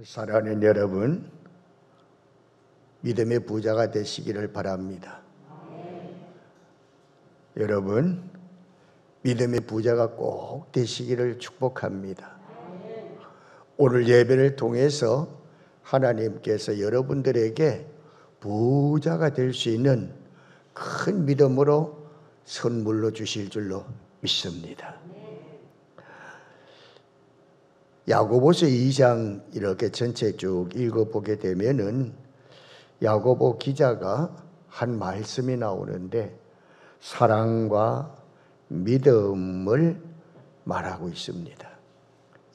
사랑하는 여러분, 믿음의 부자가 되시기를 바랍니다. 여러분, 믿음의 부자가 꼭 되시기를 축복합니다. 오늘 예배를 통해서 하나님께서 여러분들에게 부자가 될 수 있는 큰 믿음으로 선물로 주실 줄로 믿습니다. 야고보서 2장 이렇게 전체 쭉 읽어보게 되면은 야고보 기자가 한 말씀이 나오는데 사랑과 믿음을 말하고 있습니다.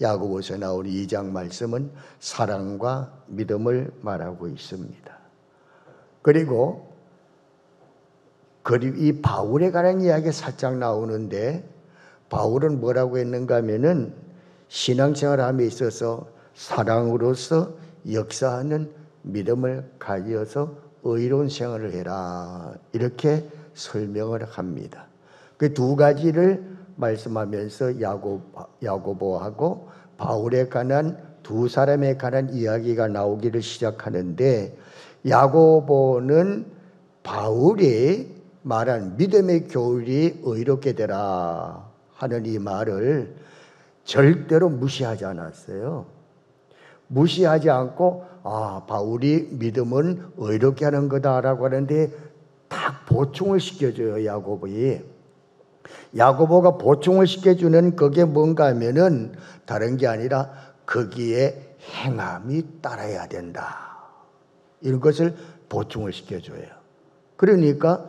야고보서 나오는 2장 말씀은 사랑과 믿음을 말하고 있습니다. 그리고 이 바울에 관한 이야기가 살짝 나오는데 바울은 뭐라고 했는가 하면은 신앙생활함에 있어서 사랑으로서 역사하는 믿음을 가지어서 의로운 생활을 해라 이렇게 설명을 합니다. 그 두 가지를 말씀하면서 야고보하고 바울에 관한 두 사람에 관한 이야기가 나오기를 시작하는데 야고보는 바울이 말한 믿음의 교훈이 의롭게 되라 하는 이 말을 절대로 무시하지 않았어요. 무시하지 않고 바울이 믿음은 의롭게 하는 거다라고 하는데 딱 보충을 시켜줘요. 야고보가 보충을 시켜주는 그게 뭔가 하면은 다른 게 아니라 거기에 행함이 따라야 된다 이런 것을 보충을 시켜줘요. 그러니까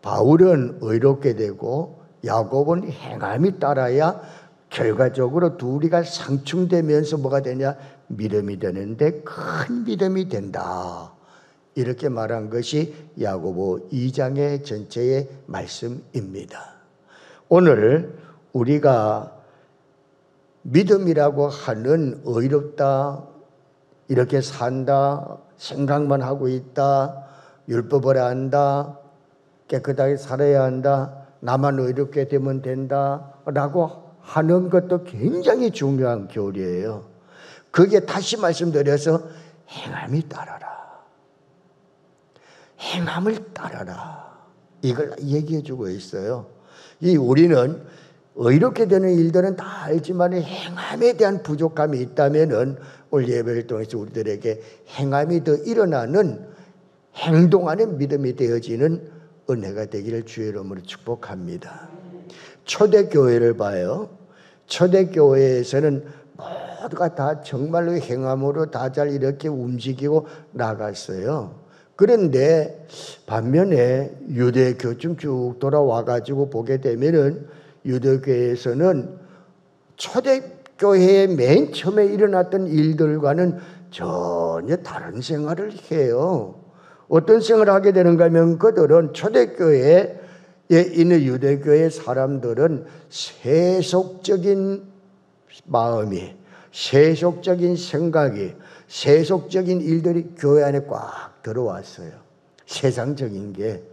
바울은 의롭게 되고 야고보는 행함이 따라야 결과적으로 둘이가 상충되면서 뭐가 되냐? 믿음이 되는데 큰 믿음이 된다. 이렇게 말한 것이 야고보 2장의 전체의 말씀입니다. 오늘 우리가 믿음이라고 하는 의롭다, 이렇게 산다, 생각만 하고 있다, 율법을 안다, 깨끗하게 살아야 한다, 나만 의롭게 되면 된다 라고 하는 것도 굉장히 중요한 교리예요. 그게 다시 말씀드려서 행함이 따라라. 행함을 따라라. 이걸 얘기해 주고 있어요. 우리는 의롭게 되는 일들은 다 알지만 행함에 대한 부족함이 있다면은 오늘 예배를 통해서 우리들에게 행함이 더 일어나는 행동하는 믿음이 되어지는 은혜가 되기를 주의 이름으로 축복합니다. 초대교회를 봐요. 초대교회에서는 모두가 다 정말로 행함으로 다 잘 이렇게 움직이고 나갔어요. 그런데 반면에 유대교쯤 쭉 돌아와가지고 보게 되면은 유대교회에서는 초대교회의 맨 처음에 일어났던 일들과는 전혀 다른 생활을 해요. 어떤 생활을 하게 되는가 하면 그들은 초대교회에 있는 유대교회 사람들은 세속적인 마음이, 세속적인 생각이, 세속적인 일들이 교회 안에 꽉 들어왔어요. 세상적인 게.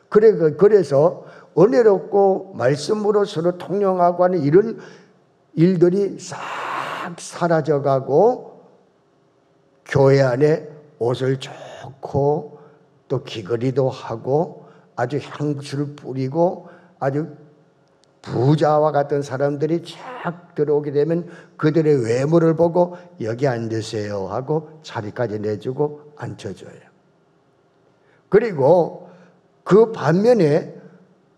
그래서 은혜롭고 말씀으로 서로 통용하고 하는 이런 일들이 싹 사라져가고 교회 안에 옷을 좋고 또 귀걸이도 하고 아주 향수를 뿌리고 아주 부자와 같은 사람들이 쫙 들어오게 되면 그들의 외모를 보고 여기 앉으세요 하고 자리까지 내주고 앉혀줘요. 그리고 그 반면에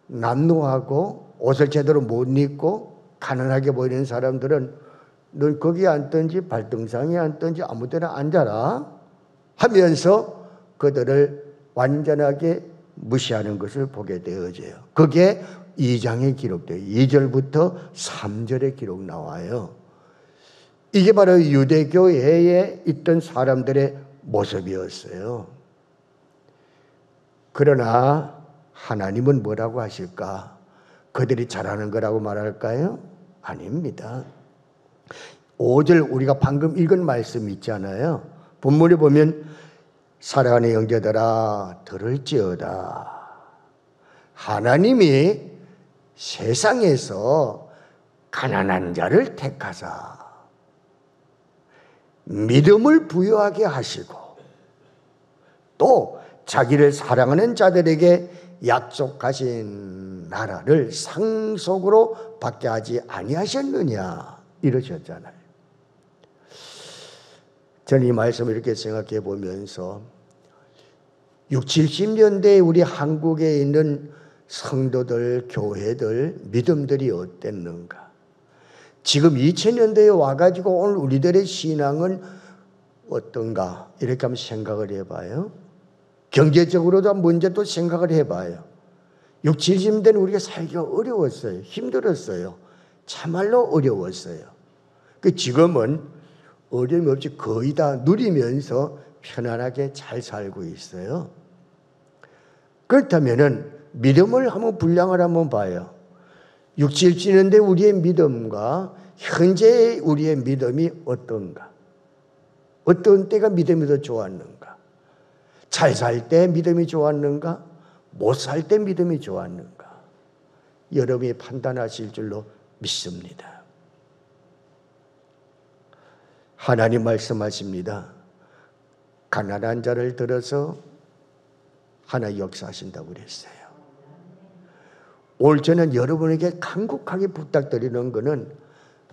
남루하고 옷을 제대로 못 입고 가난하게 보이는 사람들은 너 거기 앉든지 발등상에 앉든지 아무 데나 앉아라 하면서 그들을 완전하게 무시하는 것을 보게 되어져요. 그게 2장에 기록돼요. 2절부터 3절에 기록 나와요. 이게 바로 유대교회에 있던 사람들의 모습이었어요. 그러나 하나님은 뭐라고 하실까? 그들이 잘하는 거라고 말할까요? 아닙니다. 5절 우리가 방금 읽은 말씀 있잖아요. 본문에 보면 사랑하는 형제들아 들을지어다. 하나님이 세상에서 가난한 자를 택하사 믿음을 부여하게 하시고 또 자기를 사랑하는 자들에게 약속하신 나라를 상속으로 받게 하지 아니하셨느냐 이러셨잖아요. 저는 이 말씀을 이렇게 생각해 보면서 60, 70년대에 우리 한국에 있는 성도들, 교회들, 믿음들이 어땠는가? 지금 2000년대에 와가지고 오늘 우리들의 신앙은 어떤가? 이렇게 한번 생각을 해봐요. 경제적으로도 먼저 또 생각을 해봐요. 60, 70년대는 우리가 살기가 어려웠어요. 힘들었어요. 참말로 어려웠어요. 지금은 어려움 없이 거의 다 누리면서 편안하게 잘 살고 있어요. 그렇다면은 믿음을 한번 분량을 한번 봐요. 60, 70년대 우리의 믿음과 현재 우리의 믿음이 어떤가? 어떤 때가 믿음이 더 좋았는가? 잘 살 때 믿음이 좋았는가? 못 살 때 믿음이 좋았는가? 여러분이 판단하실 줄로 믿습니다. 하나님 말씀하십니다. 가난한 자를 들어서 하나 역사하신다고 그랬어요. 오늘 저는 여러분에게 간곡하게 부탁드리는 것은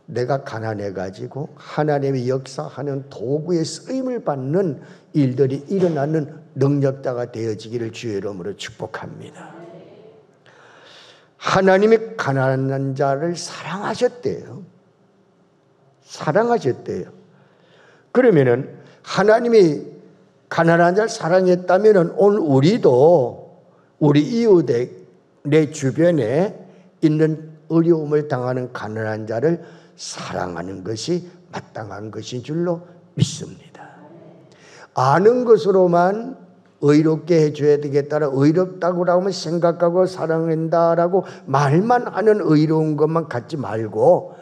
내가 가난해가지고 하나님의 역사하는 도구의 쓰임을 받는 일들이 일어나는 능력자가 되어지기를 주의 이름으로 축복합니다. 하나님이 가난한 자를 사랑하셨대요. 사랑하셨대요. 그러면은 하나님이 가난한 자를 사랑했다면은 오늘 우리도 우리 이웃의 내 주변에 있는 어려움을 당하는 가난한 자를 사랑하는 것이 마땅한 것인 줄로 믿습니다. 아는 것으로만 의롭게 해줘야 되겠다라 의롭다고 하면 생각하고 사랑한다라고 말만 하는 의로운 것만 갖지 말고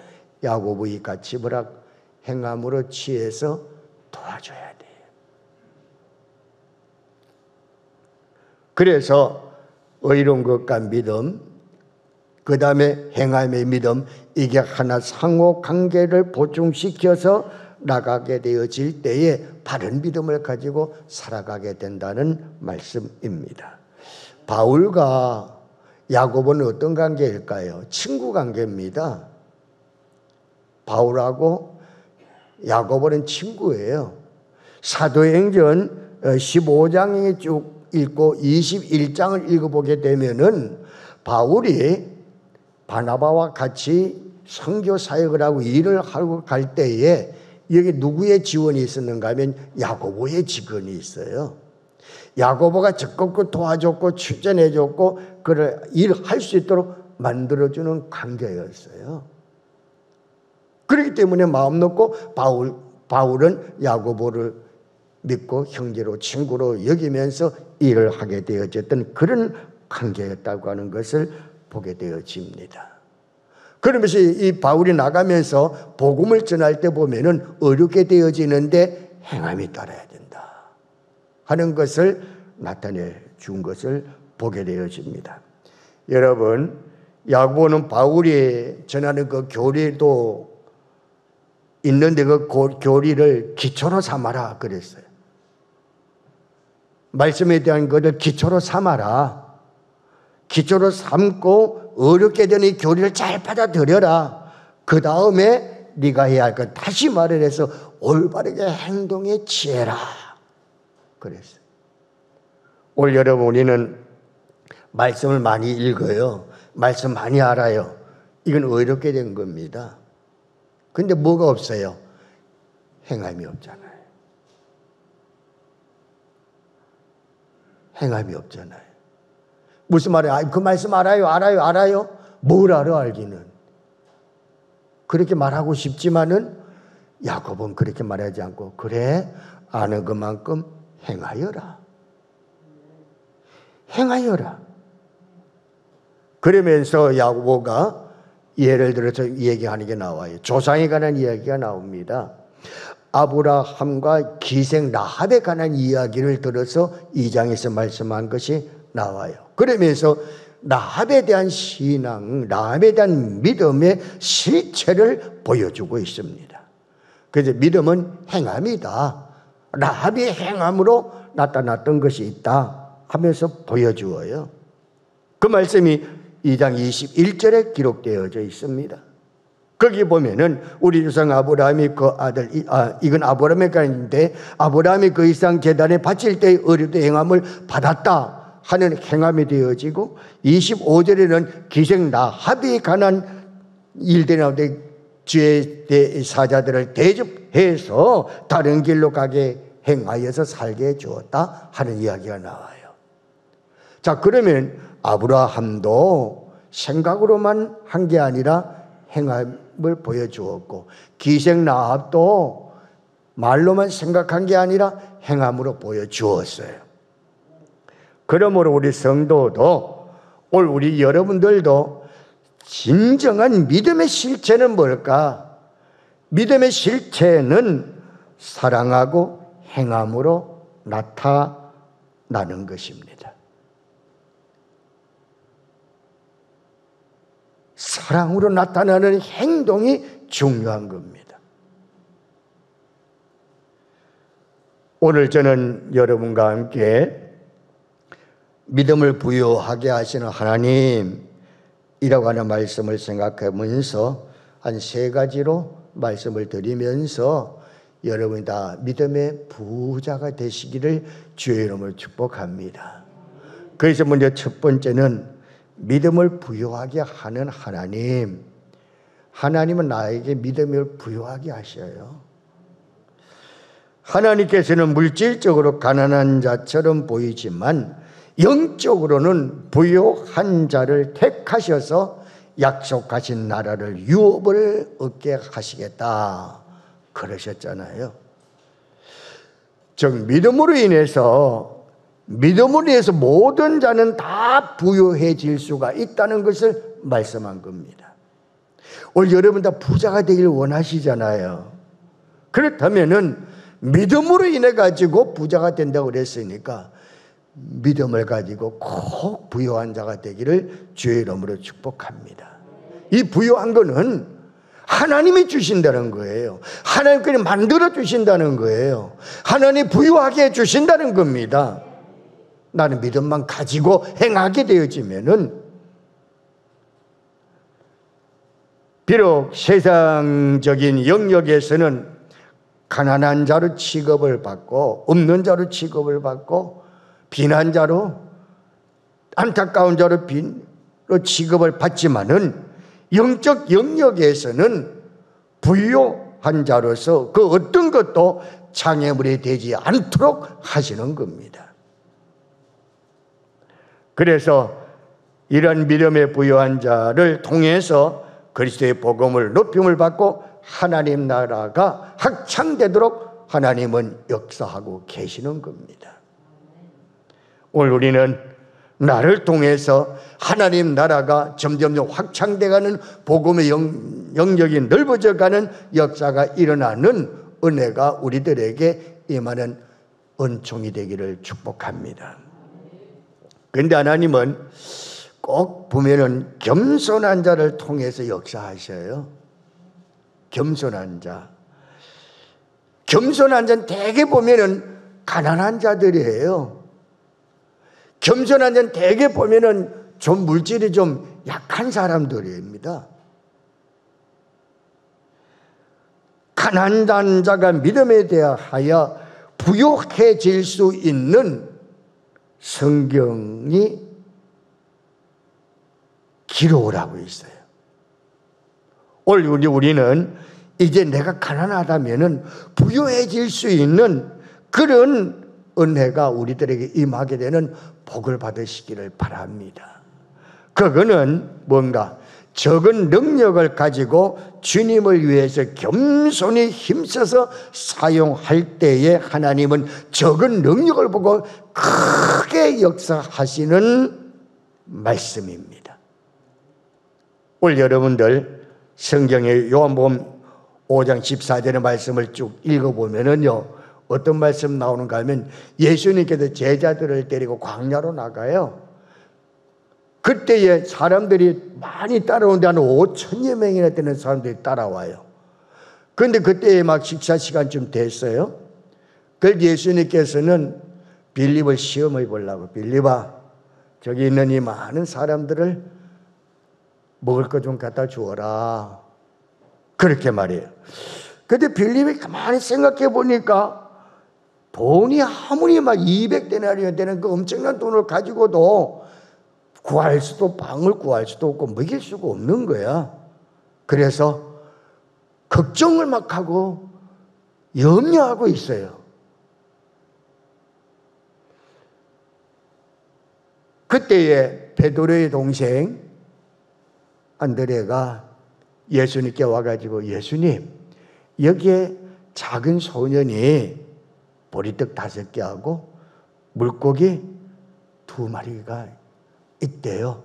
야고보의 같이 뭐라 행함으로 취해서 도와줘야 돼요. 그래서 의로운 것과 믿음, 그 다음에 행함의 믿음, 이게 하나 상호 관계를 보충시켜서 나가게 되어질 때에 바른 믿음을 가지고 살아가게 된다는 말씀입니다. 바울과 야고보는 어떤 관계일까요? 친구 관계입니다. 바울하고 야고보는 친구예요. 사도행전 15장에 쭉 읽고 21장을 읽어보게 되면은 바울이 바나바와 같이 선교 사역을 하고 일을 하고 갈 때에 여기 누구의 지원이 있었는가 하면 야고보의 지원이 있어요. 야고보가 적극 도와줬고 추천해줬고 그를 일할 수 있도록 만들어주는 관계였어요. 그렇기 때문에 마음 놓고 바울은 야고보를 믿고 형제로 친구로 여기면서 일을 하게 되어졌던 그런 관계였다고 하는 것을 보게 되어집니다. 그러면서 이 바울이 나가면서 복음을 전할 때 보면은 어렵게 되어지는데 행함이 따라야 된다 하는 것을 나타내 준 것을 보게 되어집니다. 여러분, 야고보는 바울이 전하는 그 교리도 있는데 그 교리를 기초로 삼아라 그랬어요. 말씀에 대한 것을 기초로 삼아라. 기초로 삼고 어렵게 되는 이 교리를 잘 받아들여라. 그 다음에 네가 해야 할 것 다시 말을 해서 올바르게 행동에 취해라 그랬어요. 오늘 여러분 우리는 말씀을 많이 읽어요. 말씀 많이 알아요. 이건 어렵게 된 겁니다. 근데 뭐가 없어요? 행함이 없잖아요. 행함이 없잖아요. 무슨 말이에요? 그 말씀 알아요? 뭘 알아 알기는. 그렇게 말하고 싶지만은 야고보는 그렇게 말하지 않고 그래 아는 것만큼 행하여라. 행하여라. 그러면서 야고보가 예를 들어서 얘기하는 게 나와요. 조상에 관한 이야기가 나옵니다. 아브라함과 기생 라합에 관한 이야기를 들어서 2장에서 말씀한 것이 나와요. 그러면서 라합에 대한 신앙, 라합에 대한 믿음의 실체를 보여주고 있습니다. 그래서 믿음은 행함이다. 라합이 행함으로 나타났던 것이 있다 하면서 보여주어요. 그 말씀이 2장 21절에 기록되어져 있습니다. 거기 보면은 우리 조상 아브라함이 그 아들, 이건 아브라함의 간인데, 아브라함이 그 이상 제단에 바칠 때의 의료도 행함을 받았다 하는 행함이 되어지고, 25절에는 기생 라합이 관한 일들이 나오는데 주의 사자들을 대접해서 다른 길로 가게 행하여서 살게 해 주었다 하는 이야기가 나와요. 자, 그러면 아브라함도 생각으로만 한 게 아니라 행함을 보여주었고, 기생 라합도 말로만 생각한 게 아니라 행함으로 보여주었어요. 그러므로 우리 성도도, 우리 여러분들도 진정한 믿음의 실체는 뭘까? 믿음의 실체는 사랑하고 행함으로 나타나는 것입니다. 사랑으로 나타나는 행동이 중요한 겁니다. 오늘 저는 여러분과 함께 믿음을 부여하게 하시는 하나님이라고 하는 말씀을 생각하면서 한 3가지로 말씀을 드리면서 여러분이 다 믿음의 부자가 되시기를 주의 이름으로 축복합니다. 그래서 먼저 첫 번째는 믿음을 부여하게 하는 하나님. 하나님은 나에게 믿음을 부여하게 하셔요. 하나님께서는 물질적으로 가난한 자처럼 보이지만 영적으로는 부유한 자를 택하셔서 약속하신 나라를 유업을 얻게 하시겠다 그러셨잖아요. 즉 믿음으로 인해서 모든 자는 다 부유해질 수가 있다는 것을 말씀한 겁니다. 오늘 여러분 다 부자가 되길 원하시잖아요. 그렇다면은 믿음으로 인해 가지고 부자가 된다고 그랬으니까 믿음을 가지고 꼭 부유한 자가 되기를 주의 이름으로 축복합니다. 이 부유한 거는 하나님이 주신다는 거예요. 하나님께서 만들어 주신다는 거예요. 하나님 부유하게 해 주신다는 겁니다. 나는 믿음만 가지고 행하게 되어지면은 비록 세상적인 영역에서는 가난한 자로 취급을 받고 없는 자로 취급을 받고 비난자로 안타까운 자로 취급을 받지만은 영적 영역에서는 부유한 자로서 그 어떤 것도 장애물이 되지 않도록 하시는 겁니다. 그래서 이런 믿음의 부유한 자를 통해서 그리스도의 복음을 높임을 받고 하나님 나라가 확장되도록 하나님은 역사하고 계시는 겁니다. 오늘 우리는 나를 통해서 하나님 나라가 점점 확장돼가는 복음의 영역이 넓어져가는 역사가 일어나는 은혜가 우리들에게 임하는 은총이 되기를 축복합니다. 그런데 하나님은 꼭 보면은 겸손한 자를 통해서 역사하셔요. 겸손한 자. 겸손한 자는 대개 보면은 가난한 자들이에요. 겸손한 자는 대개 보면은 좀 물질이 좀 약한 사람들입니다. 가난한 자가 믿음에 대하여 부유해질 수 있는 성경이 기록을 하고 있어요. 오늘 우리는 이제 내가 가난하다면은 부유해질 수 있는 그런 은혜가 우리들에게 임하게 되는 복을 받으시기를 바랍니다. 그거는 뭔가 적은 능력을 가지고 주님을 위해서 겸손히 힘써서 사용할 때에 하나님은 적은 능력을 보고 크게 역사하시는 말씀입니다. 오늘 여러분들 성경의 요한복음 5장 14절의 말씀을 쭉 읽어보면은요, 어떤 말씀 나오는가 하면 예수님께서 제자들을 데리고 광야로 나가요. 그때에 사람들이 많이 따라오는데 한 5천여 명이나 되는 사람들이 따라와요. 그런데 그때 막 식사 시간쯤 됐어요. 그래서 예수님께서는 빌립을 시험해 보려고, 빌립아, 저기 있는 이 많은 사람들을 먹을 것 좀 갖다 주어라, 그렇게 말해요. 근데 빌립이 가만히 생각해 보니까 돈이 아무리 막 200데나리온 되는 그 엄청난 돈을 가지고도 구할 수도, 방을 구할 수도 없고 먹일 수가 없는 거야. 그래서 걱정을 막 하고 염려하고 있어요. 그때에 베드로의 동생 안드레가 예수님께 와가지고, 예수님, 여기에 작은 소년이 보리떡 5개하고 물고기 2마리가 있대요.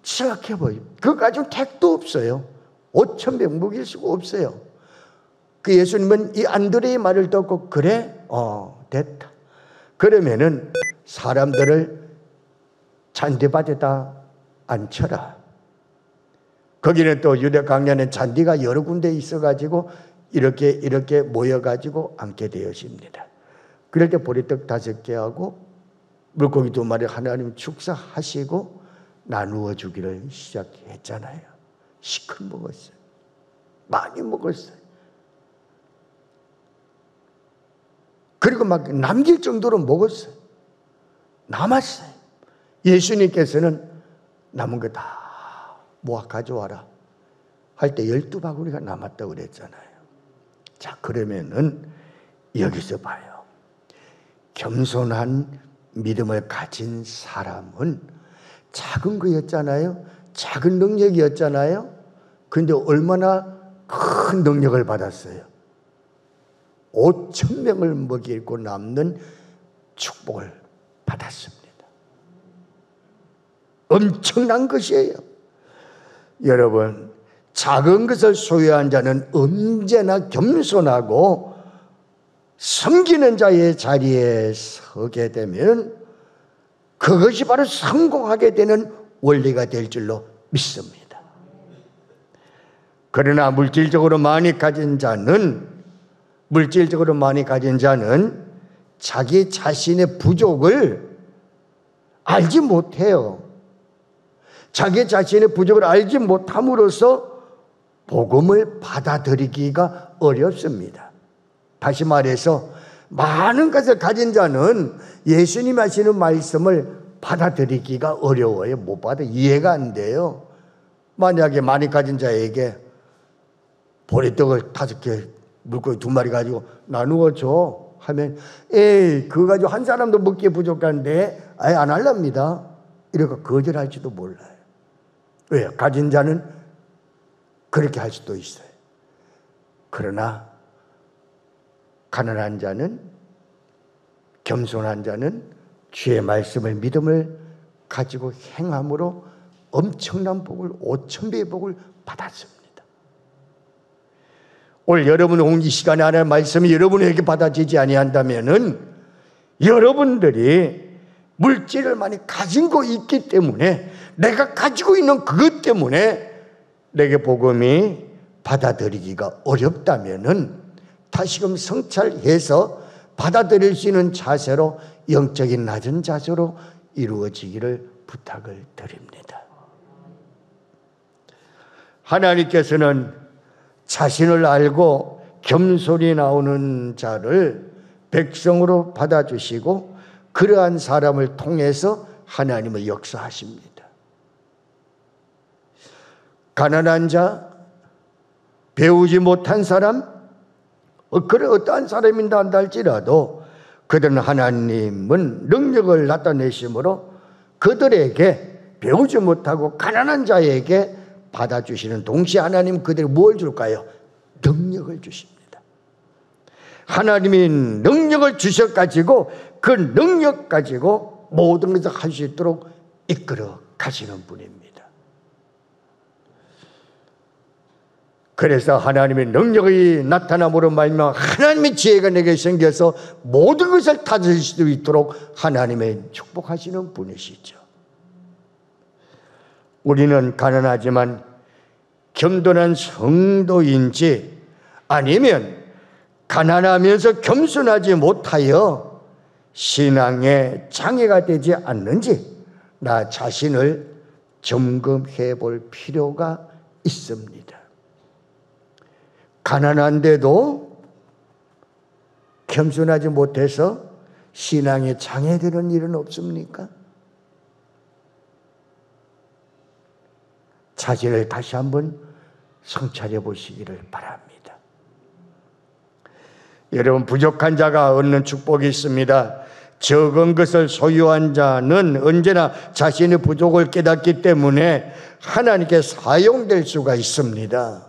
생각해봐요. 그거 가지고 택도 없어요. 5,000병 먹일 수가 없어요. 그 예수님은 이 안드레의 말을 듣고, 그래? 됐다. 그러면은 사람들을 잔디밭에다 앉혀라. 거기는 또 유대 강야는 잔디가 여러 군데 있어가지고 이렇게 모여가지고 앉게 되어집니다. 그럴 때 보리떡 5개하고 물고기 2마리 하나님 축사하시고 나누어 주기를 시작했잖아요. 시큰 먹었어요. 많이 먹었어요. 그리고 막 남길 정도로 먹었어요. 남았어요. 예수님께서는 남은 거 다 모아 가져와라 할 때 12바구니가 남았다고 그랬잖아요. 자, 그러면은 여기서 봐요. 겸손한 믿음을 가진 사람은 작은 거였잖아요. 작은 능력이었잖아요. 그런데 얼마나 큰 능력을 받았어요. 5,000명을 먹이고 남는 축복을 받았습니다. 엄청난 것이에요. 여러분, 작은 것을 소유한 자는 언제나 겸손하고 섬기는 자의 자리에 서게 되면 그것이 바로 성공하게 되는 원리가 될 줄로 믿습니다. 그러나 물질적으로 많이 가진 자는 자기 자신의 부족을 알지 못해요. 자기 자신의 부족을 알지 못함으로써 복음을 받아들이기가 어렵습니다. 다시 말해서 많은 것을 가진 자는 예수님 하시는 말씀을 받아들이기가 어려워요. 못 받아, 이해가 안 돼요. 만약에 많이 가진 자에게 보리떡을 5개, 물고기 2마리 가지고 나누어 줘 하면, 에이, 그거 가지고 한 사람도 먹기에 부족한데 아예 안 할랍니다. 이러고 거절할지도 몰라요. 왜요? 가진 자는 그렇게 할 수도 있어요. 그러나 가난한 자는, 겸손한 자는 주의 말씀을, 믿음을 가지고 행함으로 엄청난 복을, 5,000배의 복을 받았습니다. 오늘 여러분 이 시간에 하나님의 말씀이 여러분에게 받아지지 아니한다면은 여러분들이 물질을 많이 가지고 있기 때문에, 내가 가지고 있는 그것 때문에 내게 복음이 받아들이기가 어렵다면은 다시금 성찰해서 받아들일 수 있는 자세로, 영적인 낮은 자세로 이루어지기를 부탁을 드립니다. 하나님께서는 자신을 알고 겸손히 나오는 자를 백성으로 받아주시고 그러한 사람을 통해서 하나님의 역사하십니다. 가난한 자, 배우지 못한 사람, 그래 어떠한 사람인다 한다 할지라도 그들은 하나님은 능력을 나타내심으로 그들에게, 배우지 못하고 가난한 자에게 받아주시는 동시에 하나님 그들이 뭘 줄까요? 능력을 주십니다. 하나님이 능력을 주셔가지고 그 능력 가지고 모든 것을 할 수 있도록 이끌어 가시는 분입니다. 그래서 하나님의 능력이 나타남으로 말미암아 하나님의 지혜가 내게 생겨서 모든 것을 다스릴 수 있도록 하나님의 축복하시는 분이시죠. 우리는 가난하지만 겸손한 성도인지 아니면 가난하면서 겸손하지 못하여 신앙에 장애가 되지 않는지 나 자신을 점검해 볼 필요가 있습니다. 가난한데도 겸손하지 못해서 신앙에 장애되는 일은 없습니까? 자신을 다시 한번 성찰해 보시기를 바랍니다. 여러분, 부족한 자가 얻는 축복이 있습니다. 적은 것을 소유한 자는 언제나 자신의 부족을 깨닫기 때문에 하나님께 사용될 수가 있습니다.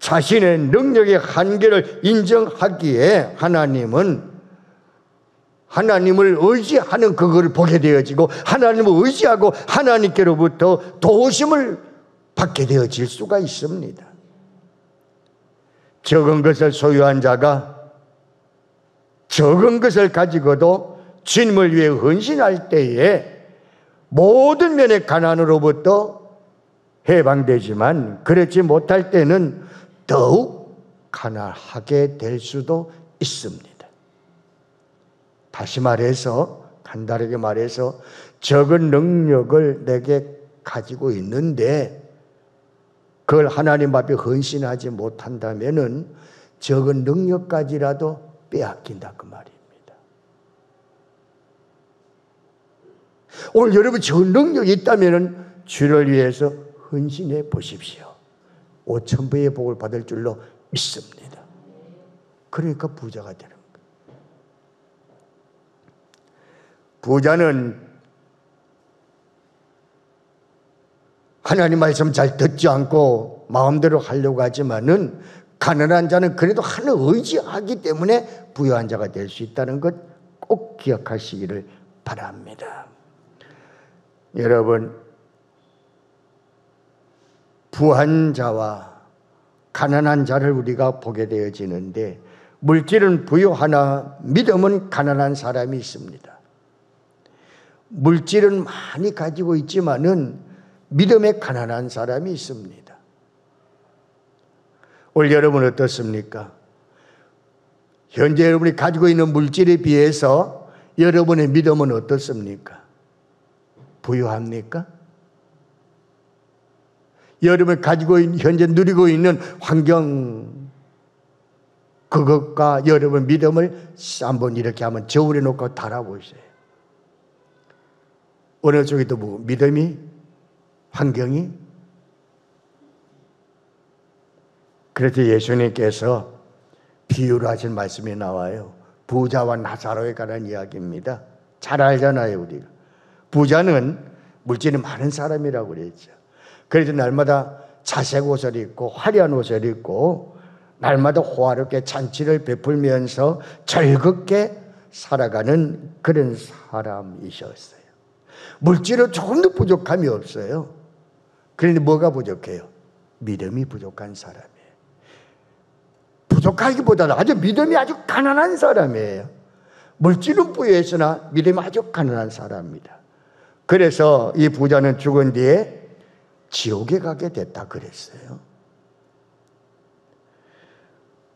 자신의 능력의 한계를 인정하기에 하나님을 의지하는 그걸 보게 되어지고 하나님을 의지하고 하나님께로부터 도우심을 받게 되어질 수가 있습니다. 적은 것을 소유한 자가 적은 것을 가지고도 주님을 위해 헌신할 때에 모든 면의 가난으로부터 해방되지만 그렇지 못할 때는 더욱 가난하게 될 수도 있습니다. 다시 말해서, 간단하게 말해서 적은 능력을 내게 가지고 있는데 그걸 하나님 앞에 헌신하지 못한다면은 적은 능력까지라도 빼앗긴다 그 말입니다. 오늘 여러분 적은 능력이 있다면은 주를 위해서 헌신해 보십시오. 5,000배의 복을 받을 줄로 믿습니다. 그러니까 부자가 되는 거예요. 부자는 하나님 말씀 잘 듣지 않고 마음대로 하려고 하지만은 가난한 자는 그래도 하나님 의지하기 때문에 부유한 자가 될 수 있다는 것 꼭 기억하시기를 바랍니다. 여러분, 부한 자와 가난한 자를 우리가 보게 되어지는데 물질은 부유하나 믿음은 가난한 사람이 있습니다. 물질은 많이 가지고 있지만은 믿음에 가난한 사람이 있습니다. 오늘 여러분 어떻습니까? 현재 여러분이 가지고 있는 물질에 비해서 여러분의 믿음은 어떻습니까? 부유합니까? 여러분이 가지고 있는, 현재 누리고 있는 환경, 그것과 여러분 믿음을 한번 이렇게 한번 저울에 놓고 달아보세요. 어느 쪽이 더 믿음이, 환경이? 그래서 예수님께서 비유로 하신 말씀이 나와요. 부자와 나사로에 관한 이야기입니다. 잘 알잖아요, 우리가. 부자는 물질이 많은 사람이라고 그랬죠. 그래서 날마다 자색 옷을 입고 화려한 옷을 입고 날마다 호화롭게 잔치를 베풀면서 즐겁게 살아가는 그런 사람이셨어요. 물질은 조금도 부족함이 없어요. 그런데 뭐가 부족해요? 믿음이 부족한 사람이에요. 부족하기보다는 아주 믿음이 아주 가난한 사람이에요. 물질은 부유했으나 믿음이 아주 가난한 사람입니다. 그래서 이 부자는 죽은 뒤에 지옥에 가게 됐다 그랬어요.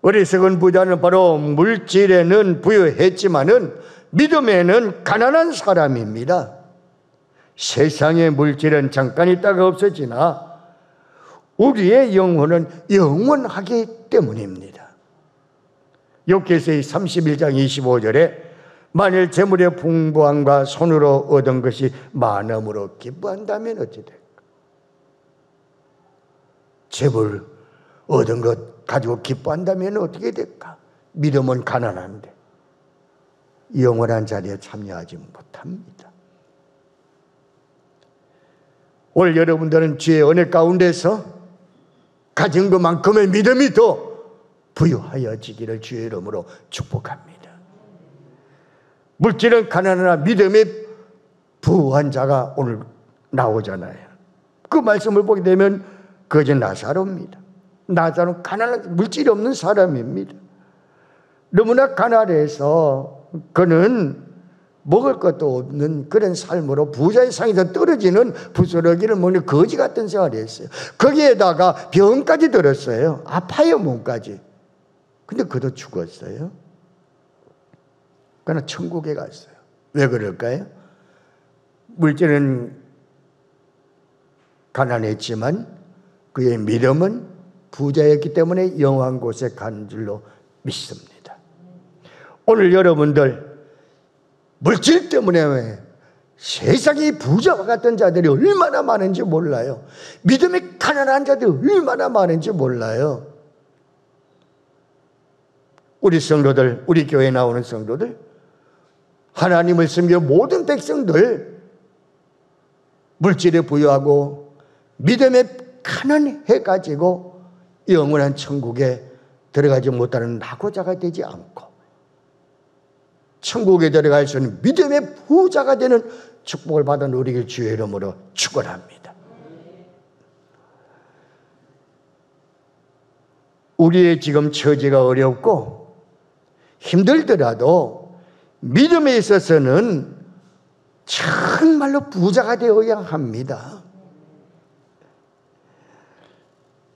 어리석은 부자는 바로 물질에는 부유했지만은 믿음에는 가난한 사람입니다. 세상의 물질은 잠깐 있다가 없어지나 우리의 영혼은 영원하기 때문입니다. 욥기서 31장 25절에 만일 재물의 풍부함과 손으로 얻은 것이 많음으로 기뻐한다면 어찌 될까? 재물 얻은 것 가지고 기뻐한다면 어떻게 될까? 믿음은 가난한데 영원한 자리에 참여하지 못합니다. 오늘 여러분들은 주의 은혜 가운데서 가진 것만큼의 믿음이 더 부유하여지기를 주의 이름으로 축복합니다. 물질은 가난하나 믿음이 부유한 자가 오늘 나오잖아요. 그 말씀을 보게 되면 그저 나사로입니다. 나사로는 가난한 물질이 없는 사람입니다. 너무나 가난해서 그는 먹을 것도 없는 그런 삶으로 부자의 상에서 떨어지는 부스러기를 먹는 거지 같은 생활을 했어요. 거기에다가 병까지 들었어요. 아파요, 몸까지. 근데 그도 죽었어요. 그러나 천국에 갔어요. 왜 그럴까요? 물질은 가난했지만 그의 믿음은 부자였기 때문에 영원한 곳에 간 줄로 믿습니다. 오늘 여러분들 물질 때문에 세상에 부자와 같은 자들이 얼마나 많은지 몰라요. 믿음이 가난한 자들이 얼마나 많은지 몰라요. 우리 성도들, 우리 교회에 나오는 성도들, 하나님을 섬기는 모든 백성들, 물질에 부유하고 믿음에 가난해가지고 영원한 천국에 들어가지 못하는 낙오자가 되지 않고 천국에 들어갈 수 있는 믿음의 부자가 되는 축복을 받아 누리길 주의 이름으로 축원합니다. 우리의 지금 처지가 어렵고 힘들더라도 믿음에 있어서는 정말로 부자가 되어야 합니다.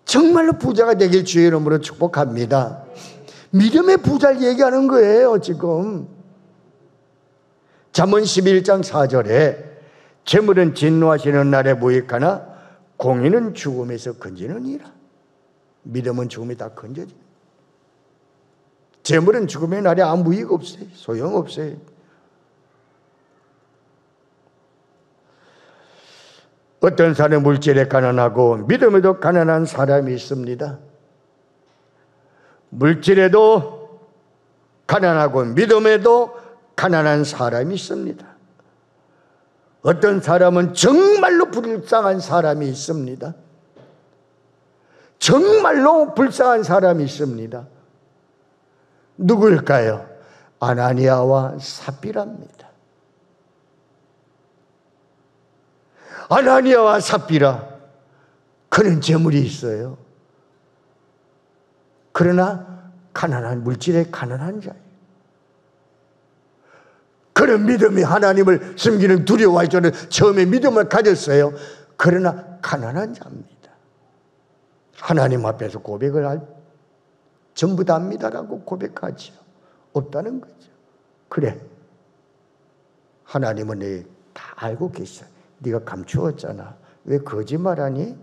정말로 부자가 되길 주의 이름으로 축복합니다. 믿음의 부자를 얘기하는 거예요, 지금. 잠언 11장 4절에 재물은 진노하시는 날에 무익하나 공의는 죽음에서 건지느니라. 믿음은 죽음에 다 건져지. 재물은 죽음의 날에 아무 이익 없어요. 소용없어요. 어떤 사람은 물질에 가난하고 믿음에도 가난한 사람이 있습니다. 물질에도 가난하고 믿음에도 가난한 사람이 있습니다. 어떤 사람은 정말로 불쌍한 사람이 있습니다. 정말로 불쌍한 사람이 있습니다. 누구일까요? 아나니아와 삽비라입니다. 아나니아와 삽비라, 그는 재물이 있어요. 그러나 가난한, 물질에 가난한 자예요. 그는 믿음이 하나님을 섬기는 두려워할 줄은 처음에 믿음을 가졌어요. 그러나 가난한 자입니다. 하나님 앞에서 고백을 할 전부 다 합니다라고 고백하지요. 없다는 거죠. 그래, 하나님은 네 다 알고 계셔. 네가 감추었잖아. 왜 거짓말하니?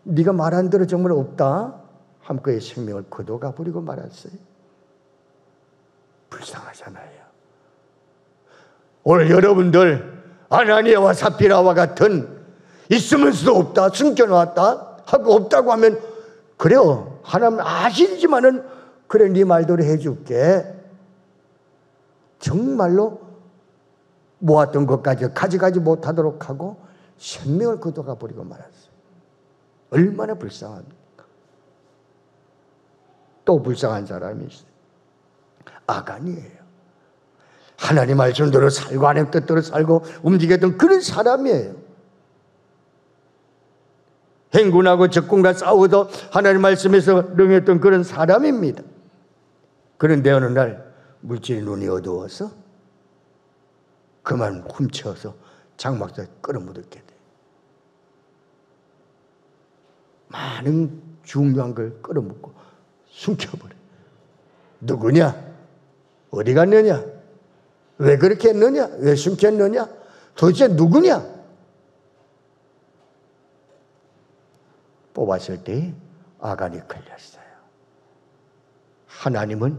네가 말한 대로 정말 없다. 함 그의 생명을 거둬가 버리고 말았어요. 불쌍하잖아요. 오늘 여러분들 아나니아와 삽비라와 같은 있으면서도 없다, 숨겨놨다 하고 없다고 하면 그래요. 하나님 아시지만은 그래, 네 말대로 해줄게. 정말로 모았던 것까지 가져가지 못하도록 하고 생명을 거둬가 버리고 말았어요. 얼마나 불쌍합니까? 또 불쌍한 사람이 있어요. 아간이에요. 하나님 말씀대로 살고 하나님 뜻대로 살고 움직였던 그런 사람이에요. 행군하고 적군과 싸우도 하나님 말씀에서 능했던 그런 사람입니다. 그런데 어느 날 물질의 눈이 어두워서 그만 훔쳐서 장막사에 끌어묻게 돼. 많은 중요한 걸 끌어묻고 숨겨버려. 누구냐? 어디 갔느냐? 왜 그렇게 했느냐? 왜 숨겼느냐? 도대체 누구냐? 뽑았을 때 아간이 걸렸어요. 하나님은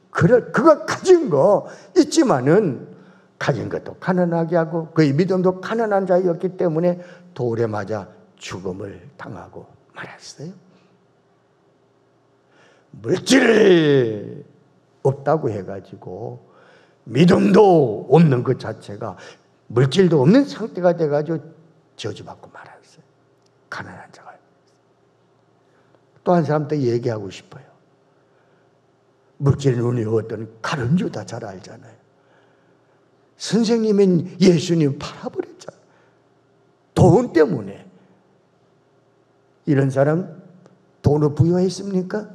그가 가진 거 있지만은 가진 것도 가난하게 하고 그의 믿음도 가난한 자였기 때문에 돌에 맞아 죽음을 당하고 말았어요. 물질이 없다고 해가지고 믿음도 없는 것 자체가 물질도 없는 상태가 돼가지고 저주받고 말았어요. 가난한 자가. 또 한 사람도 얘기하고 싶어요. 물질의 눈이 어떤 가룟 유다 잘 알잖아요. 선생님은 예수님 팔아버렸잖아요. 돈 때문에. 이런 사람 돈을 부여했습니까?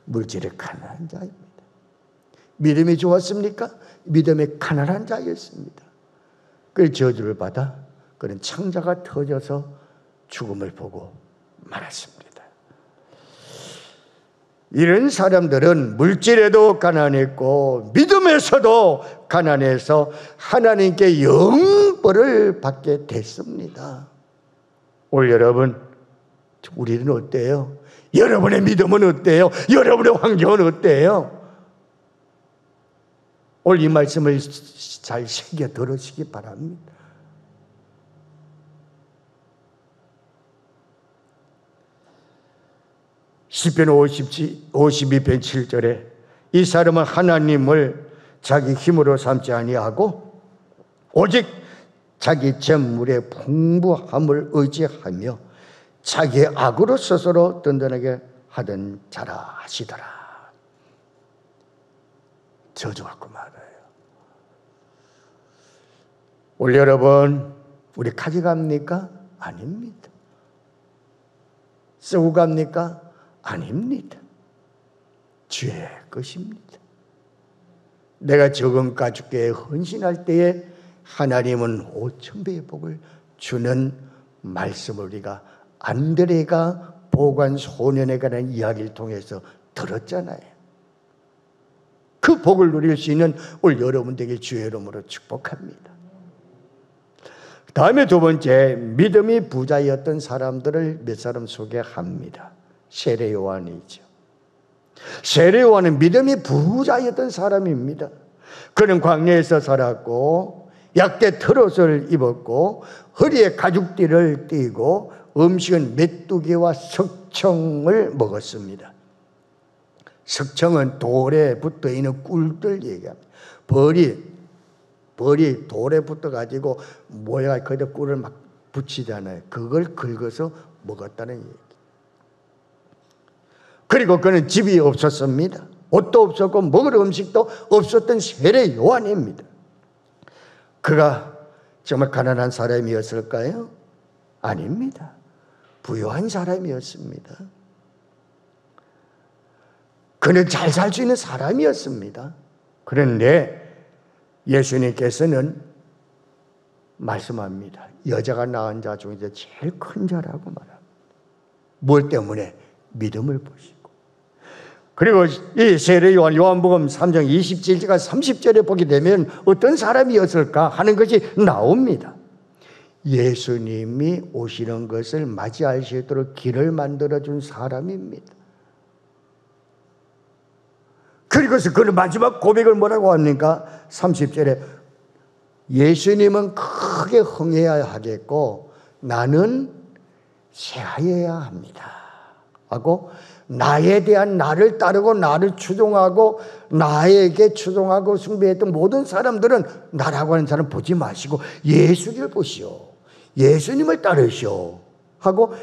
물질에 가난한 자입니다. 믿음이 좋았습니까? 믿음이 가난한 자였습니다. 그 저주를 받아 그는 창자가 터져서 죽음을 보고 말았습니다. 이런 사람들은 물질에도 가난했고 믿음에서도 가난해서 하나님께 영벌을 받게 됐습니다. 오늘 여러분, 우리는 어때요? 여러분의 믿음은 어때요? 여러분의 환경은 어때요? 오늘 이 말씀을 잘 새겨 들으시기 바랍니다. 시편 52편 7절에 이 사람은 하나님을 자기 힘으로 삼지 아니하고 오직 자기 재물의 풍부함을 의지하며 자기의 악으로 스스로 든든하게 하던 자라 하시더라. 저주받고 말아요. 오늘 여러분, 우리 가져갑니까? 아닙니다. 쓰고 갑니까? 아닙니다. 주의 것입니다. 내가 적은 가축에 헌신할 때에 하나님은 5,000배의 복을 주는 말씀을 우리가 안드레가 보관 소년에 관한 이야기를 통해서 들었잖아요. 그 복을 누릴 수 있는 오늘 여러분들에게 주의 이름으로 축복합니다. 다음에 두 번째, 믿음이 부자였던 사람들을 몇 사람 소개합니다. 세례 요한이죠. 세례 요한은 믿음이 부자였던 사람입니다. 그는 광야에서 살았고 약대 털옷을 입었고 허리에 가죽띠를 띠고 음식은 메뚜기와 석청을 먹었습니다. 석청은 돌에 붙어있는 꿀들 얘기합니다. 벌이 돌에 붙어가지고 모여가 거기다 꿀을 막 붙이잖아요. 그걸 긁어서 먹었다는 얘기. 그리고 그는 집이 없었습니다. 옷도 없었고 먹을 음식도 없었던 세례 요한입니다. 그가 정말 가난한 사람이었을까요? 아닙니다. 부유한 사람이었습니다. 그는 잘 살 수 있는 사람이었습니다. 그런데 예수님께서는 말씀합니다. 여자가 낳은 자 중에서 제일 큰 자라고 말합니다. 뭘 때문에? 믿음을 보시고. 그리고 이 세례 요한복음 3장 27절과 30절에 보게 되면 어떤 사람이었을까 하는 것이 나옵니다. 예수님이 오시는 것을 맞이할 수 있도록 길을 만들어준 사람입니다. 그리고서 그는 마지막 고백을 뭐라고 합니까? 30절에 예수님은 크게 흥해야 하겠고 나는 새하여야 합니다 하고, 나에 대한 나를 따르고 나를 추종하고 나에게 추종하고 숭배했던 모든 사람들은 나라고 하는 사람 보지 마시고 예수를 보시오, 예수님을 따르시오 하고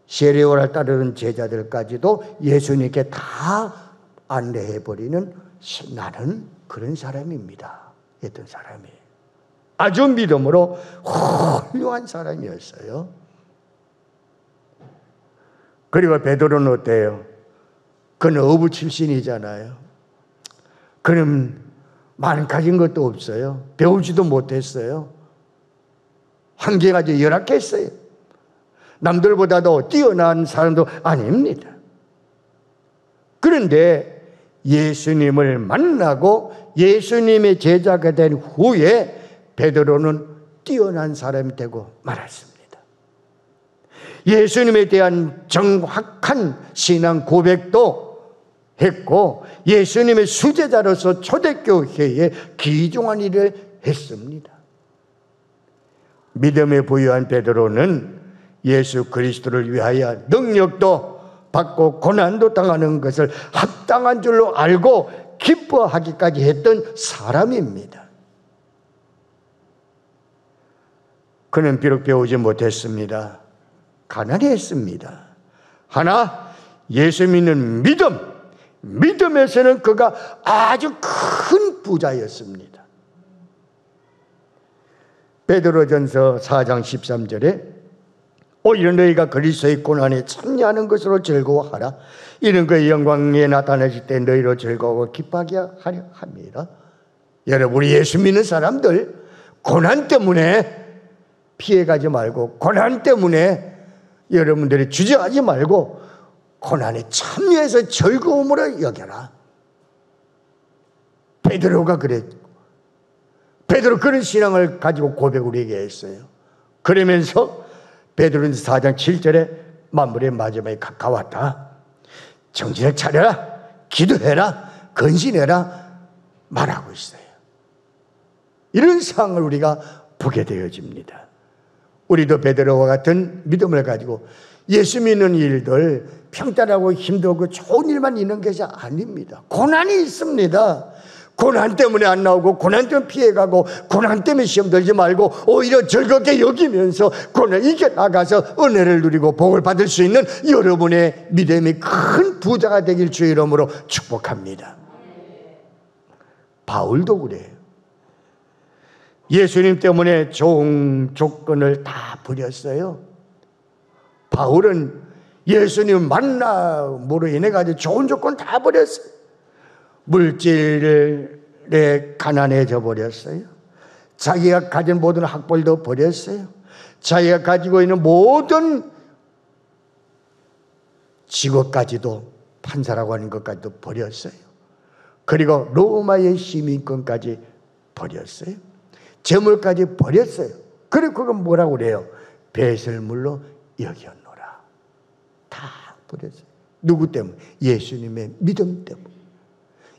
세례 요한을 따르는 제자들까지도 예수님께 다 안내해버리는 나는 그런 사람입니다 했던 사람이에요. 아주 믿음으로 훌륭한 사람이었어요. 그리고 베드로는 어때요? 그는 어부 출신이잖아요. 그는 많은 가진 것도 없어요. 배우지도 못했어요. 환경이 아주 열악했어요. 남들보다도 뛰어난 사람도 아닙니다. 그런데 예수님을 만나고 예수님의 제자가 된 후에 베드로는 뛰어난 사람이 되고 말았습니다. 예수님에 대한 정확한 신앙 고백도 했고 예수님의 수제자로서 초대교회에 귀중한 일을 했습니다. 믿음에 부유한 베드로는 예수 그리스도를 위하여 능력도 받고 고난도 당하는 것을 합당한 줄로 알고 기뻐하기까지 했던 사람입니다. 그는 비록 배우지 못했습니다. 가난했습니다. 하나 예수 믿는 믿음에서는 그가 아주 큰 부자였습니다. 베드로전서 4장 13절에 오히려 너희가 그리스도의 고난에 참여하는 것으로 즐거워하라. 이는 그의 영광에 나타나실 때 너희로 즐거워 기뻐하게 하려 함이라. 여러분, 우리 예수 믿는 사람들 고난 때문에 피해가지 말고, 고난 때문에 여러분들이 주저하지 말고 고난에 참여해서 즐거움으로 여겨라. 베드로가 그랬고, 베드로 그런 신앙을 가지고 고백을 우리에게 했어요. 그러면서 베드로는 4장 7절에 만물의 마지막에 가까웠다, 정신을 차려라, 기도해라, 근신해라 말하고 있어요. 이런 상황을 우리가 보게 되어집니다. 우리도 베드로와 같은 믿음을 가지고 예수 믿는 일들 평탄하고 힘들고 좋은 일만 있는 것이 아닙니다. 고난이 있습니다. 고난 때문에 안 나오고, 고난 때문에 피해가고, 고난 때문에 시험 들지 말고 오히려 즐겁게 여기면서 고난 이겨나가서 은혜를 누리고 복을 받을 수 있는 여러분의 믿음이 큰 부자가 되길 주의 이름으로 축복합니다. 바울도 그래요. 예수님 때문에 좋은 조건을 다 버렸어요. 바울은 예수님 만남으로 인해 가지고 좋은 조건 다 버렸어요. 물질에 가난해져 버렸어요. 자기가 가진 모든 학벌도 버렸어요. 자기가 가지고 있는 모든 직업까지도, 판사라고 하는 것까지도 버렸어요. 그리고 로마의 시민권까지 버렸어요. 재물까지 버렸어요. 그리고 그건 뭐라고 그래요? 배설물로 여겼노라. 다 버렸어요. 누구 때문에? 예수님의 믿음 때문에.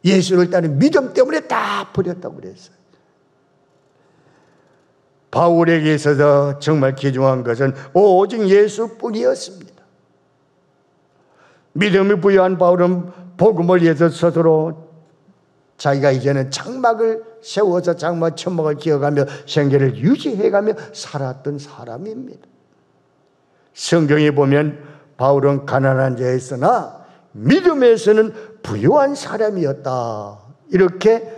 예수를 따르는 믿음 때문에 다 버렸다고 그랬어요. 바울에게 있어서 정말 귀중한 것은 오직 예수뿐이었습니다. 믿음이 부여한 바울은 복음을 위해서 스스로 자기가 이제는 장막을 세워서 장막 천막을 지어가며 생계를 유지해가며 살았던 사람입니다. 성경에 보면 바울은 가난한 자였으나 믿음에서는 부유한 사람이었다, 이렇게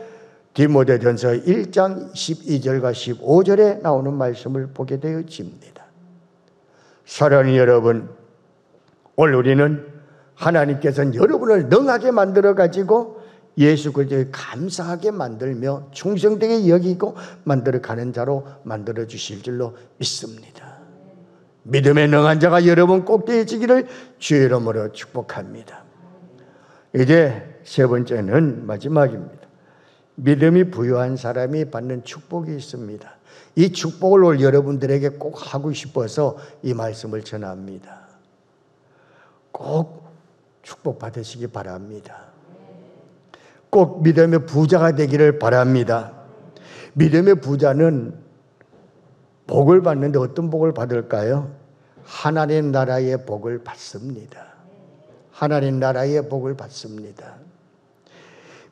디모데전서 1장 12절과 15절에 나오는 말씀을 보게 되어집니다. 사랑하는 여러분, 오늘 우리는 하나님께서는 여러분을 능하게 만들어 가지고 예수 그리스도에 감사하게 만들며 충성되게 여기고 만들어 가는 자로 만들어 주실 줄로 믿습니다. 믿음에 능한 자가 여러분 꼭 되어지기를 주의 이름으로 축복합니다. 이제 세 번째는 마지막입니다. 믿음이 부유한 사람이 받는 축복이 있습니다. 이 축복을 오늘 여러분들에게 꼭 하고 싶어서 이 말씀을 전합니다. 꼭 축복 받으시기 바랍니다. 꼭 믿음의 부자가 되기를 바랍니다. 믿음의 부자는 복을 받는데 어떤 복을 받을까요? 하나님 나라의 복을 받습니다. 하나님 나라의 복을 받습니다.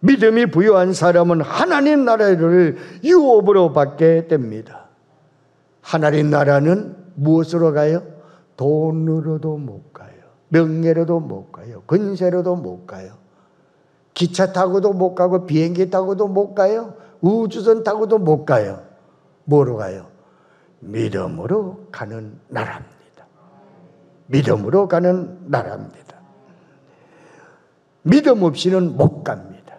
믿음이 부유한 사람은 하나님 나라를 유업으로 받게 됩니다. 하나님 나라는 무엇으로 가요? 돈으로도 못 가요. 명예로도 못 가요. 근세로도 못 가요. 기차 타고도 못 가고 비행기 타고도 못 가요. 우주선 타고도 못 가요. 뭐로 가요? 믿음으로 가는 나라입니다. 믿음으로 가는 나라입니다. 믿음 없이는 못 갑니다.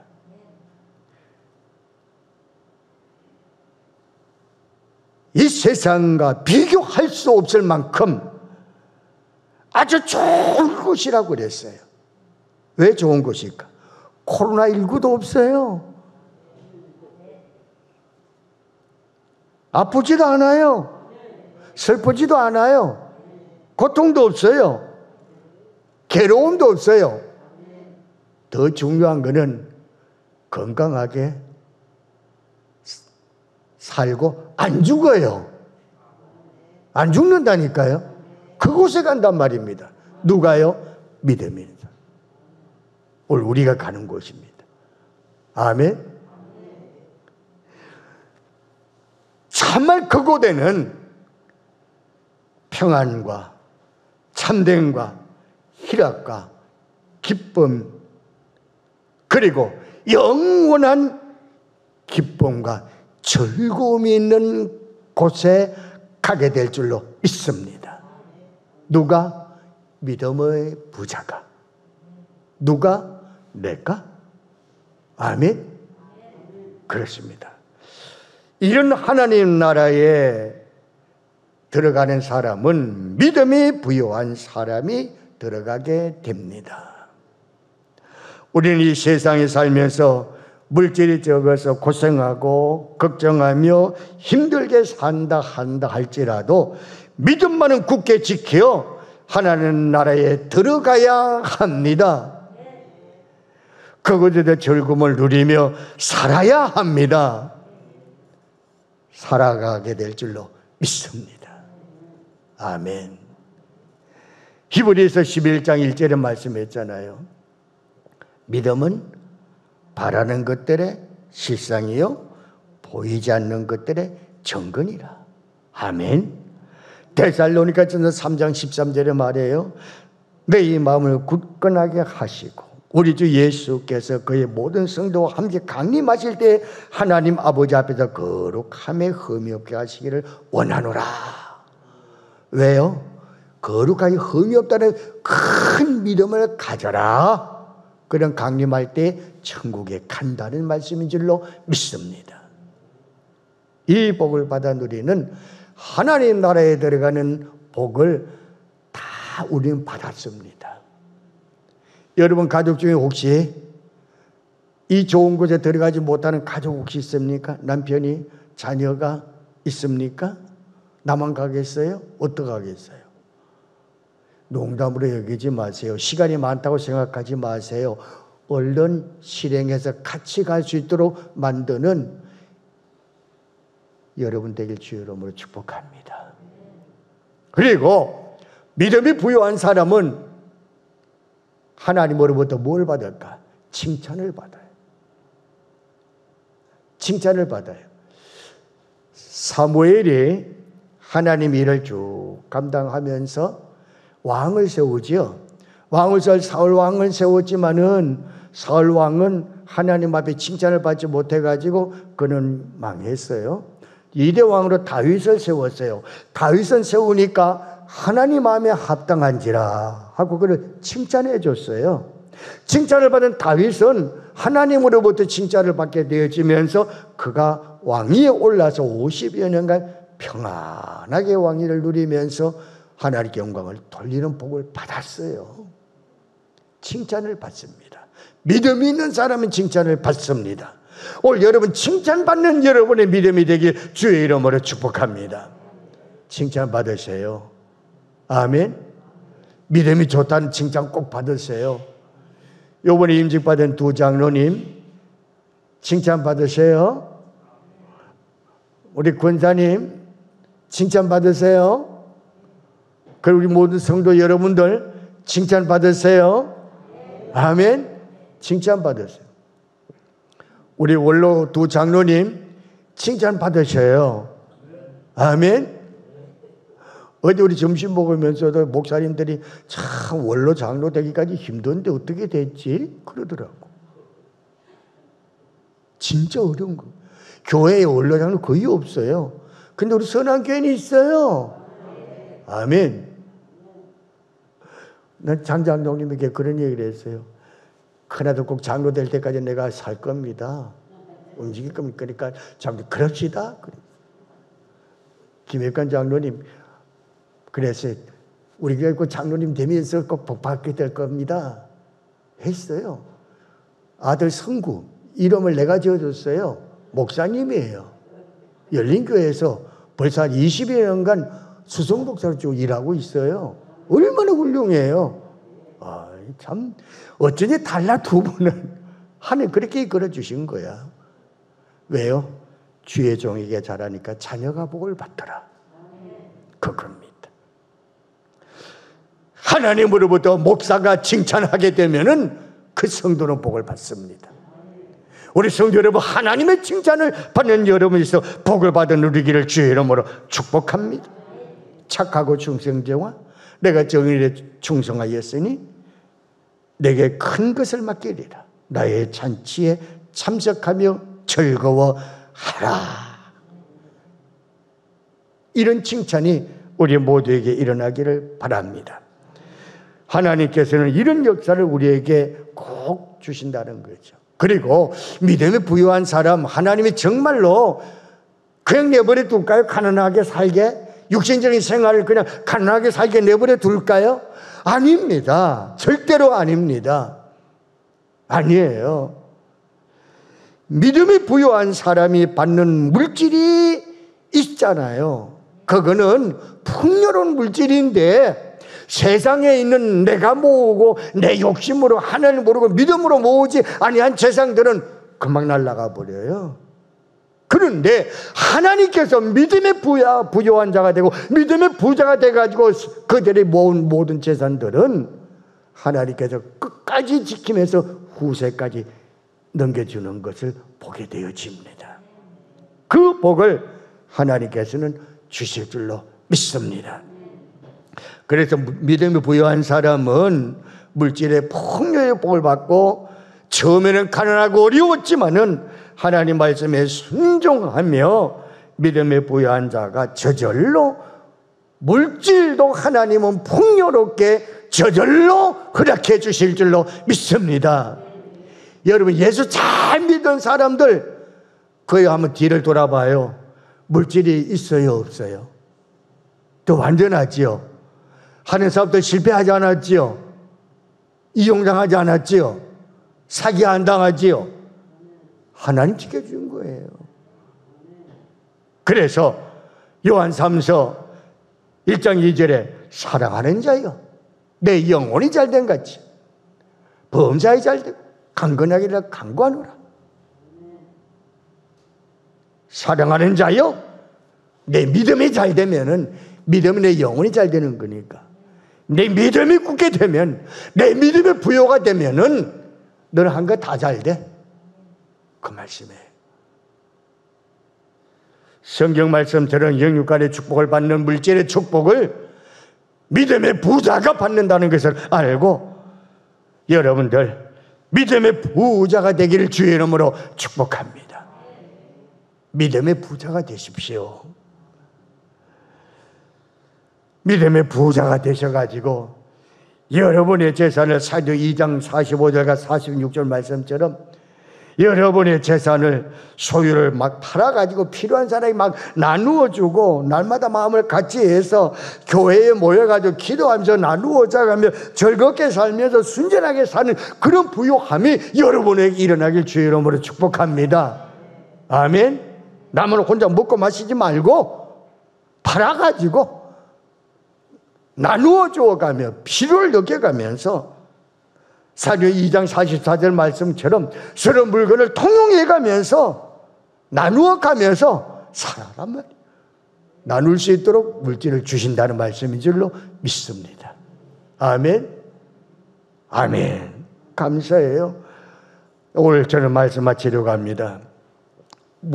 이 세상과 비교할 수 없을 만큼 아주 좋은 곳이라고 그랬어요. 왜 좋은 곳일까? 코로나19도 없어요. 아프지도 않아요. 슬프지도 않아요. 고통도 없어요. 괴로움도 없어요. 더 중요한 것은 건강하게 살고 안 죽어요. 안 죽는다니까요. 그곳에 간단 말입니다. 누가요? 믿음입니다. 오늘 우리가 가는 곳입니다. 아멘. 참말 그곳에는 평안과 참됨과 희락과 기쁨, 그리고 영원한 기쁨과 즐거움이 있는 곳에 가게 될 줄로 믿습니다. 누가? 믿음의 부자가. 누가? 내가? 아멘? 그렇습니다. 이런 하나님 나라에 들어가는 사람은 믿음이 부여한 사람이 들어가게 됩니다. 우리는 이 세상에 살면서 물질이 적어서 고생하고 걱정하며 힘들게 산다 한다 할지라도 믿음만은 굳게 지켜 하나님 나라에 들어가야 합니다. 그곳에서 즐거움을 누리며 살아야 합니다. 살아가게 될 줄로 믿습니다. 아멘. 히브리서 11장 1절에 말씀했잖아요. 믿음은 바라는 것들의 실상이요 보이지 않는 것들의 정근이라. 아멘. 데살로니가전서 3장 13절에 말해요. 내 이 마음을 굳건하게 하시고 우리 주 예수께서 그의 모든 성도와 함께 강림하실 때 하나님 아버지 앞에서 거룩함에 흠이 없게 하시기를 원하노라. 왜요? 거룩하게 흠이 없다는 큰 믿음을 가져라. 그런 강림할 때 천국에 간다는 말씀인 줄로 믿습니다. 이 복을 받아 누리는 하나님 나라에 들어가는 복을 다 우리는 받았습니다. 여러분 가족 중에 혹시 이 좋은 곳에 들어가지 못하는 가족 혹시 있습니까? 남편이, 자녀가 있습니까? 나만 가겠어요? 어떡하겠어요? 농담으로 여기지 마세요. 시간이 많다고 생각하지 마세요. 얼른 실행해서 같이 갈 수 있도록 만드는 여러분 되길 주의 이름으로 축복합니다. 그리고 믿음이 부여한 사람은 하나님으로부터 뭘 받을까? 칭찬을 받아요. 칭찬을 받아요. 사무엘이 하나님 일을 쭉 감당하면서 왕을 세우지요. 사울 왕을 세웠지만은 사울 왕은 하나님 앞에 칭찬을 받지 못해가지고 그는 망했어요. 2대 왕으로 다윗을 세웠어요. 다윗은 세우니까 하나님 마음에 합당한지라 하고 그를 칭찬해 줬어요. 칭찬을 받은 다윗은 하나님으로부터 칭찬을 받게 되어지면서 그가 왕위에 올라서 50여 년간 평안하게 왕위를 누리면서 하나님께 영광을 돌리는 복을 받았어요. 칭찬을 받습니다. 믿음이 있는 사람은 칭찬을 받습니다. 오늘 여러분 칭찬받는 여러분의 믿음이 되길 주의 이름으로 축복합니다. 칭찬 받으세요. 아멘. 믿음이 좋다는 칭찬 꼭 받으세요. 요번에 임직받은 두 장로님 칭찬 받으세요. 우리 권사님 칭찬 받으세요. 그리고 우리 모든 성도 여러분들 칭찬 받으세요. 아멘. 칭찬 받으세요. 우리 원로 두 장로님 칭찬 받으셔요. 아멘. 어디 우리 점심 먹으면서도 목사님들이 참 원로 장로 되기까지 힘든데 어떻게 됐지? 그러더라고. 진짜 어려운 거. 교회에 원로 장로 거의 없어요. 근데 우리 선한교회는 있어요. 아멘. 난 장장로님에게 그런 얘기를 했어요. 큰아들 꼭 장로 될 때까지 내가 살 겁니다. 움직일 겁니다. 그러니까 장로 그럽시다. 김혁관 장로님 그래서 우리 교회 꼭 장로님 되면서 꼭 복받게 될 겁니다. 했어요. 아들 성구 이름을 내가 지어줬어요. 목사님이에요. 열린교회에서 벌써 20여 년간 수성목사로 쭉 일하고 있어요. 얼마나 훌륭해요. 참 어쩐지 달라 두 분은 하나님 그렇게 이끌어 주신 거야. 왜요? 주의 종에게 잘하니까 자녀가 복을 받더라. 그겁니다. 하나님으로부터 목사가 칭찬하게 되면은 그 성도는 복을 받습니다. 우리 성도 여러분 하나님의 칭찬을 받는 여러분이서 복을 받아 누리기를 주의 이름으로 축복합니다. 착하고 충성되와 내가 정의에 충성하였으니 내게 큰 것을 맡기리라. 나의 잔치에 참석하며 즐거워하라. 이런 칭찬이 우리 모두에게 일어나기를 바랍니다. 하나님께서는 이런 역사를 우리에게 꼭 주신다는 거죠. 그리고 믿음이 부유한 사람, 하나님이 정말로 그냥 내버려 둘까요? 가난하게 살게? 육신적인 생활을 그냥 가난하게 살게 내버려 둘까요? 아닙니다. 절대로 아닙니다. 아니에요. 믿음이 부유한 사람이 받는 물질이 있잖아요. 그거는 풍요로운 물질인데 세상에 있는 내가 모으고 내 욕심으로 하나님을 모르고 믿음으로 모으지 아니한 재상들은 금방 날아가 버려요. 그런데 하나님께서 믿음의 부유한 자가 되고 믿음의 부자가 돼가지고 그들이 모은 모든 재산들은 하나님께서 끝까지 지키면서 후세까지 넘겨주는 것을 보게 되어집니다. 그 복을 하나님께서는 주실 줄로 믿습니다. 그래서 믿음이 부유한 사람은 물질의 풍요의 복을 받고 처음에는 가난하고 어려웠지만은 하나님 말씀에 순종하며 믿음의 부유한 자가 저절로 물질도 하나님은 풍요롭게 저절로 허락해 주실 줄로 믿습니다. 여러분 예수 잘 믿은 사람들 거의 한번 뒤를 돌아봐요. 물질이 있어요 없어요? 또 완전하지요? 하는 사업도 실패하지 않았지요? 이용당하지 않았지요? 사기 안 당하지요? 하나님 지켜준 거예요. 그래서 요한 3서 1장 2절에 사랑하는 자여 내 영혼이 잘된 같이 범사에 잘되고 강건하기를 강구하노라. 사랑하는 자여 내 믿음이 잘 되면은 믿음이 내 영혼이 잘 되는 거니까 내 믿음이 굳게 되면 내 믿음의 부여가 되면은 너는 한 거 다 잘 돼. 그 말씀이에요. 성경 말씀처럼 영육간의 축복을 받는 물질의 축복을 믿음의 부자가 받는다는 것을 알고 여러분들 믿음의 부자가 되기를 주의 이름으로 축복합니다. 믿음의 부자가 되십시오. 믿음의 부자가 되셔가지고 여러분의 재산을 사도 2장 45절과 46절 말씀처럼 여러분의 재산을 소유를 막 팔아가지고 필요한 사람이 막 나누어주고 날마다 마음을 같이 해서 교회에 모여가지고 기도하면서 나누어져가며 즐겁게 살면서 순전하게 사는 그런 부유함이 여러분에게 일어나길 주의 이름으로 축복합니다. 아멘. 남은 혼자 먹고 마시지 말고 팔아가지고 나누어 주어가며 필요를 느껴가면서 사도행 2장 44절 말씀처럼 서로 물건을 통용해가면서 나누어 가면서 살아란 말이에요. 나눌 수 있도록 물질을 주신다는 말씀인 줄로 믿습니다. 아멘. 아멘. 감사해요. 오늘 저는 말씀 마치려고 합니다.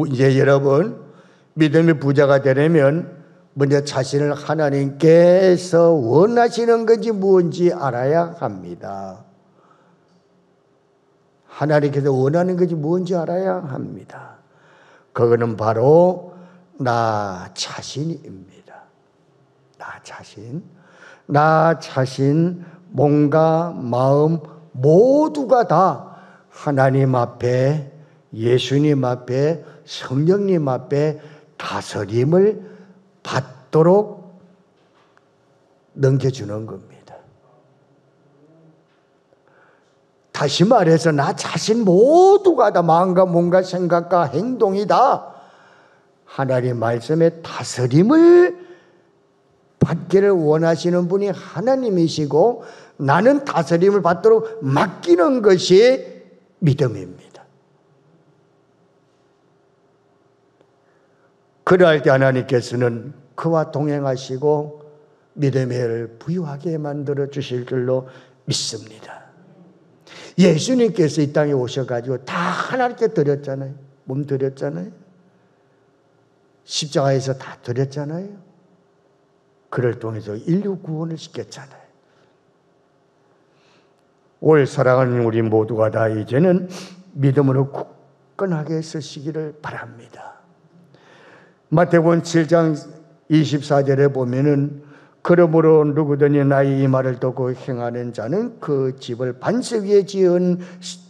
이제 여러분 믿음의 부자가 되려면 먼저 자신을 하나님께서 원하시는 것이 무엇인지 알아야 합니다. 하나님께서 원하는 것이 뭔지 알아야 합니다. 그거는 바로 나 자신입니다. 나 자신, 몸과 마음 모두가 다 하나님 앞에, 예수님 앞에, 성령님 앞에 다스림을 받도록 넘겨주는 겁니다. 다시 말해서 나 자신 모두가 다 마음과 몸과 생각과 행동이 다 하나님 말씀의 다스림을 받기를 원하시는 분이 하나님이시고 나는 다스림을 받도록 맡기는 것이 믿음입니다. 그럴 때 하나님께서는 그와 동행하시고 믿음의 혜를 부유하게 만들어 주실 줄로 믿습니다. 예수님께서 이 땅에 오셔가지고 다 하나님께 드렸잖아요. 몸 드렸잖아요. 십자가에서 다 드렸잖아요. 그를 통해서 인류 구원을 시켰잖아요. 올 사랑하는 우리 모두가 다 이제는 믿음으로 굳건하게 서시기를 바랍니다. 마태복음 7장 24절에 보면은 그러므로 누구든지 나의 이 말을 듣고 행하는 자는 그 집을 반석 위에 지은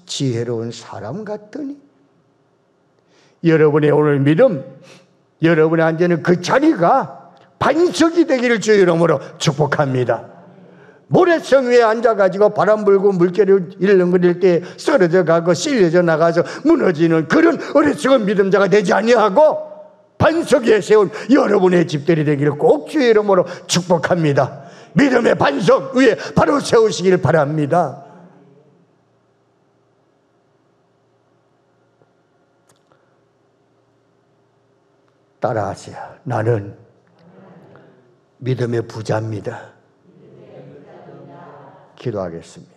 지혜로운 사람 같더니. 여러분의 오늘 믿음, 여러분의 앉는 그 자리가 반석이 되기를 주의 이름으로 축복합니다. 모래성 위에 앉아가지고 바람 불고 물결이 일렁거릴 때 쓰러져 가고 실려져 나가서 무너지는 그런 어리석은 믿음자가 되지 아니하고 반석 위에 세운 여러분의 집들이 되기를 꼭 주의 이름으로 축복합니다. 믿음의 반석 위에 바로 세우시길 바랍니다. 따라하세요. 나는 믿음의 부자입니다. 기도하겠습니다.